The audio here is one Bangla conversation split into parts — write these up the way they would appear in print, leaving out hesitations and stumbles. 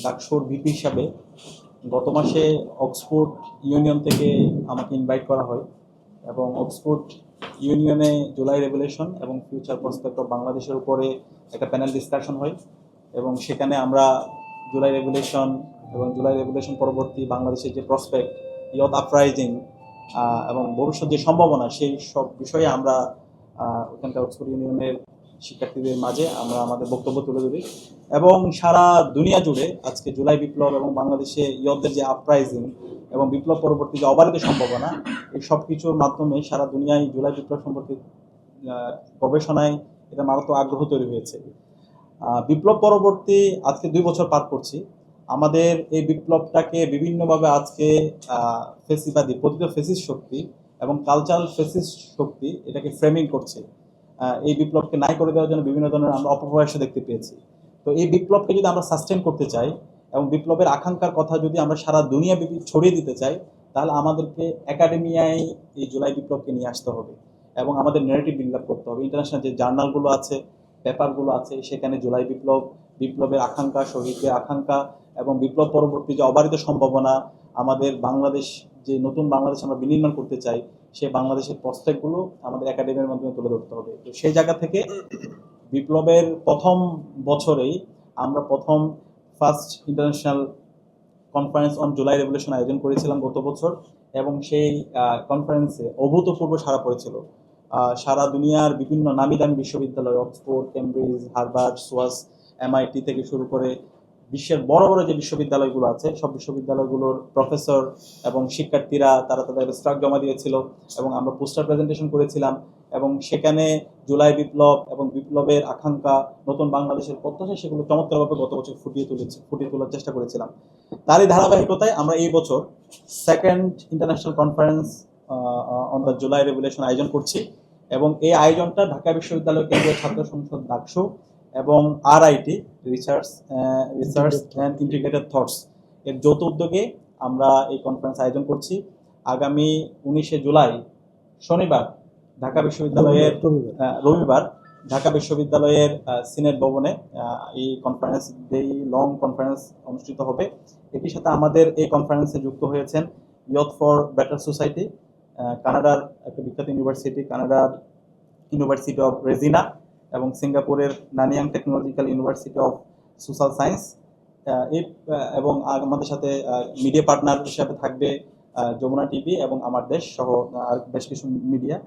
ডাকসুর ভিপি হিসাবে গত মাসে অক্সফোর্ড ইউনিয়ন থেকে আমাকে ইনভাইট করা হয় এবং অক্সফোর্ড ইউনিয়নে জুলাই রেভলিউশন এবং ফিউচার প্রসপেক্ট অফ বাংলাদেশের উপরে একটা প্যানেল ডিসকাশন হয় এবং সেখানে আমরা জুলাই রেভলিউশন এবং জুলাই রেভলিউশন পরবর্তী বাংলাদেশের যে প্রসপেক্ট, ইয়থ আপরাইজিং এবং ভবিষ্যৎ যে সম্ভাবনা, সেই সব বিষয়ে আমরা ওখানকার অক্সফোর্ড ইউনিয়নের শিক্ষার্থীদের মাঝে আমরা আমাদের বক্তব্য তুলে ধরি এবং সারা দুনিয়া জুড়ে আজকে জুলাই বিপ্লব এবং বাংলাদেশে ইয়থদের যে আপরাইজিং এবং বিপ্লব পরবর্তী যে অবারিত সম্ভাবনা, এই সব কিছুর মাধ্যমে সারা দুনিয়ায় জুলাই বিপ্লব সম্পর্কে গবেষণায় এটা মারাত্মক আগ্রহ তৈরি হয়েছে। বিপ্লব পরবর্তী আজকে 2 বছর পার করছি। আমাদের এই বিপ্লবটাকে বিভিন্নভাবে আজকে ফেসিবাদী পতিত ফেসিস্ট শক্তি এবং কালচারাল ফেসিস্ট শক্তি এটাকে ফ্রেমিং করছে। এই বিপ্লবকে নাই করে দেওয়ার জন্য বিভিন্ন ধরনের আমরা অপপ্রয়াস দেখতে পেয়েছি। তো এই বিপ্লবকে যদি আমরা সাস্টেন করতে চাই এবং বিপ্লবের আকাঙ্ক্ষার কথা যদি আমরা সারা দুনিয়াব্যাপী ছড়িয়ে দিতে চাই, তাহলে আমাদেরকে একাডেমিয়ায় এই জুলাই বিপ্লবকে নিয়ে আসতে হবে এবং আমাদের ন্যারেটিভ বিল্ড আপ করতে হবে। ইন্টারন্যাশনাল যে জার্নালগুলো আছে, পেপারগুলো আছে, সেখানে জুলাই বিপ্লব, বিপ্লবের আকাঙ্ক্ষা, শহীদদের আকাঙ্ক্ষা এবং বিপ্লব পরবর্তী যে অবারিত সম্ভাবনা, আমাদের বাংলাদেশ যে নতুন বাংলাদেশ আমরা বিনির্মাণ করতে চাই, সেই বাংলাদেশের প্রস্পেক্টগুলো আমাদের একাডেমির মাধ্যমে তুলে ধরতে হবে। তো সেই জায়গা থেকে বিপ্লবের প্রথম বছরেই আমরা first international conference on July revolution আয়োজন করেছিলাম গত বছর এবং সেই কনফারেন্সে অভূতপূর্ব সাড়া পড়েছিল। সারা দুনিয়ার বিভিন্ন নামি দামি বিশ্ববিদ্যালয়, অক্সফোর্ড, কেমব্রিজ, হার্ভার্ড, সোয়াস, MIT থেকে শুরু করে বিশ্বের বড় বড় যে বিশ্ববিদ্যালয়গুলো আছে, সব বিশ্ববিদ্যালয়গুলোর প্রফেসর এবং শিক্ষার্থীরা তারা তাদের অ্যাবস্ট্রাক্ট জমা দিয়েছিল এবং আমরা পোস্টার প্রেজেন্টেশন করেছিলাম এবং সেখানে জুলাই বিপ্লব এবং বিপ্লবের আকাঙ্ক্ষা, নতুন বাংলাদেশের প্রত্যাশা, সেগুলো চমৎকারভাবে গত বছর ফুটিয়ে তোলার চেষ্টা করেছিলাম। তারই ধারাবাহিকতায় আমরা এই বছর second international conference on the July revolution আয়োজন করছি এবং এই আয়োজনটা ঢাকা বিশ্ববিদ্যালয় কেন্দ্রীয় ছাত্র সংসদ ডাকসু এবং RIT research and integrated thoughts এর যৌথ উদ্যোগে আমরা এই কনফারেন্স আয়োজন করছি। আগামী 19শে জুলাই শনিবার ঢাকা বিশ্ববিদ্যালয়ের রবিবার ঢাকা বিশ্ববিদ্যালয়ের সিনেট ভবনে এই কনফারেন্স লং কনফারেন্স অনুষ্ঠিত হবে। একই সাথে আমাদের এই কনফারেন্সে যুক্ত হয়েছেন ইয়থ ফর বেটার সোসাইটি, কানাডার একটা বিখ্যাত ইউনিভার্সিটি, কানাডার ইউনিভার্সিটি অফ রেজিনা এবং সিঙ্গাপুরের Nanyang technological university of social science, এবং আমাদের সাথে মিডিয়া পার্টনার হিসাবে থাকবে যমুনা টিভি এবং আমার দেশ সহ আর বেশ কিছু মিডিয়া।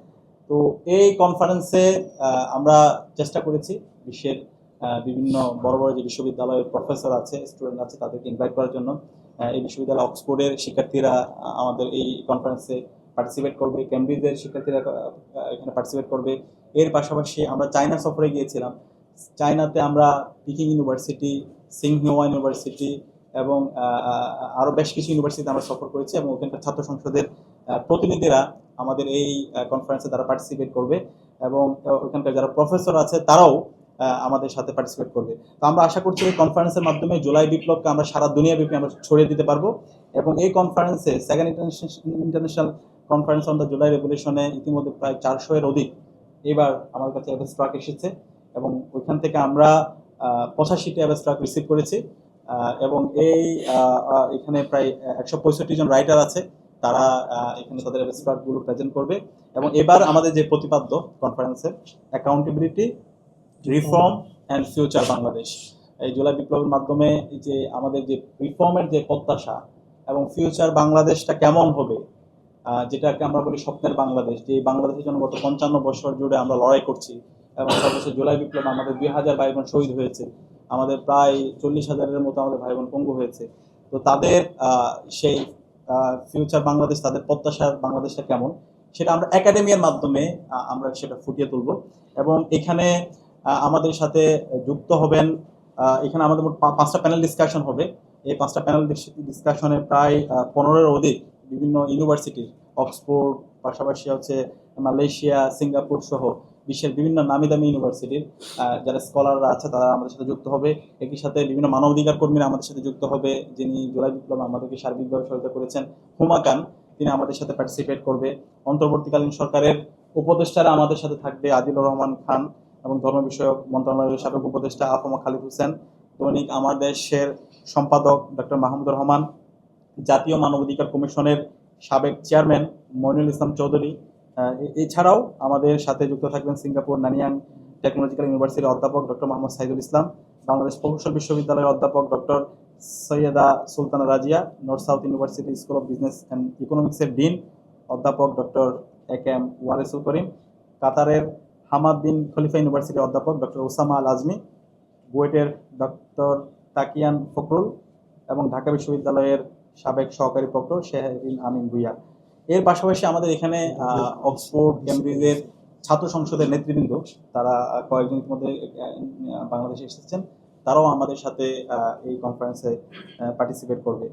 তো এই কনফারেন্সে আমরা চেষ্টা করেছি বিশ্বের বিভিন্ন বড় বড় যে বিশ্ববিদ্যালয়ের প্রফেসর আছে, স্টুডেন্ট আছে, তাদেরকে ইনভাইট করার জন্য। এই বিশ্ববিদ্যালয় অক্সফোর্ডের শিক্ষার্থীরা আমাদের এই কনফারেন্সে পার্টিসিপেট করবে, কেমব্রিজের শিক্ষার্থীরা এখানে পার্টিসিপেট করবে। এর পাশাপাশি আমরা চায়না সফরে গিয়েছিলাম। চায়নাতে আমরা পিকিং ইউনিভার্সিটি, সিংহুয়া ইউনিভার্সিটি এবং আরও বেশ কিছু ইউনিভার্সিটিতে আমরা সফর করেছি এবং ওখানকার ছাত্র সংসদের প্রতিনিধিরা আমাদের এই কনফারেন্সে তারা পার্টিসিপেট করবে এবং ওখানকার যারা প্রফেসর আছে তারাও আমাদের সাথে পার্টিসিপেট করবে। তো আমরা আশা করছি এই কনফারেন্সের মাধ্যমে জুলাই বিপ্লবকে আমরা সারা দুনিয়াব্যাপী আমরা ছড়িয়ে দিতে পারবো এবং এই কনফারেন্সে second international conference on the July রেভলিউশনে ইতিমধ্যে প্রায় 400-এর অধিক এবার আমার কাছে অ্যাবস্ট্রাক্ট এসেছে এবং ওইখান থেকে আমরা 85টি অ্যাবস্ট্রাক্ট রিসিভ করেছি এবং এখানে প্রায় 165 জন রাইটার আছে, তারা এখানে তাদের অ্যাবস্ট্রাক্টগুলো প্রেজেন্ট করবে এবং এবার আমাদের যে প্রতিপাদ্য কনফারেন্সের accountability, reform and future Bangladesh, এই জুলাই বিপ্লবের মাধ্যমে যে আমাদের যে রিফর্মের যে প্রত্যাশা এবং ফিউচার বাংলাদেশটা কেমন হবে, যেটাকে আমরা বলি স্বপ্নের বাংলাদেশ, যে বাংলাদেশের জন্য গত 55 বছর জুড়ে আমরা লড়াই করছি এবং সর্বশেষ জুলাই বিপ্লব আমাদের 2000 ভাই বোন শহীদ হয়েছে, আমাদের প্রায় 40,000-এর মতো আমাদের ভাই বোন পঙ্গু হয়েছে। তো তাদের সেই ফিউচার বাংলাদেশ, তাদের প্রত্যাশার বাংলাদেশটা কেমন, সেটা আমরা একাডেমিয়ার মাধ্যমে আমরা সেটা ফুটিয়ে তুলব এবং এখানে আমাদের সাথে যুক্ত হবেন। এখানে আমাদের 5টা প্যানেল ডিসকাশন হবে। এই 5টা প্যানেল ডিসকাশনে প্রায় 15-এর অধিক বিভিন্ন ইউনিভার্সিটির, অক্সফোর্ড, পাশাপাশি হচ্ছে মালয়েশিয়া, সিঙ্গাপুর সহ বিশ্বের বিভিন্ন নামি দামি ইউনিভার্সিটির যারা স্কলাররা আছে তারা আমাদের সাথে যুক্ত হবে। একই সাথে বিভিন্ন মানবাধিকার কর্মীরা আমাদের সাথে যুক্ত হবে, যিনি জুলাই বিপ্লবে আমাদেরকে সার্বিকভাবে সহায়তা করেছেন, হুমা খান, তিনি আমাদের সাথে পার্টিসিপেট করবে। অন্তর্বর্তীকালীন সরকারের উপদেষ্টারা আমাদের সাথে থাকবে, আদিলুর রহমান খান এবং ধর্ম বিষয়ক মন্ত্রণালয়ের সাবেক উপদেষ্টা আফমা খালিদ হোসেন, দৈনিক আমার দেশের সম্পাদক ডক্টর মাহমুদুর রহমান, জাতীয় মানবাধিকার কমিশনের সাবেক চেয়ারম্যান মইনুল ইসলাম চৌধুরী। এছাড়াও আমাদের সাথে যুক্ত থাকবেন সিঙ্গাপুর নানিয়াং টেকনোলজিক্যাল ইউনিভার্সিটির অধ্যাপক ডক্টর মোহাম্মদ সাইদুল ইসলাম, বাংলাদেশ প্রকৌশল বিশ্ববিদ্যালয়ের অধ্যাপক doctor Syeda Sultana Razia, North South University School of Business and ইকোনমিক্সের ডিন অধ্যাপক ডক্টর এ.কে.এম. ওয়ারেসুল করিম, কাতারের হামাদ বিন খলিফা ইউনিভার্সিটির অধ্যাপক ডক্টর ওসামা আল আজমি, বুয়েটের ডক্টর তাকিয়ান ফখরুল এবং ঢাকা বিশ্ববিদ্যালয়ের সাবেক সহকারী প্রক্টর শেহরিন আমিন ভুইয়া। এর পাশাপাশি আমাদের এখানে অক্সফোর্ড, কেমব্রিজের ছাত্র সংসদের নেতৃবৃন্দ, তারা কয়েকজন ইতিমধ্যে বাংলাদেশে এসেছেন, তারাও আমাদের সাথে এই কনফারেন্সে পার্টিসিপেট করবে।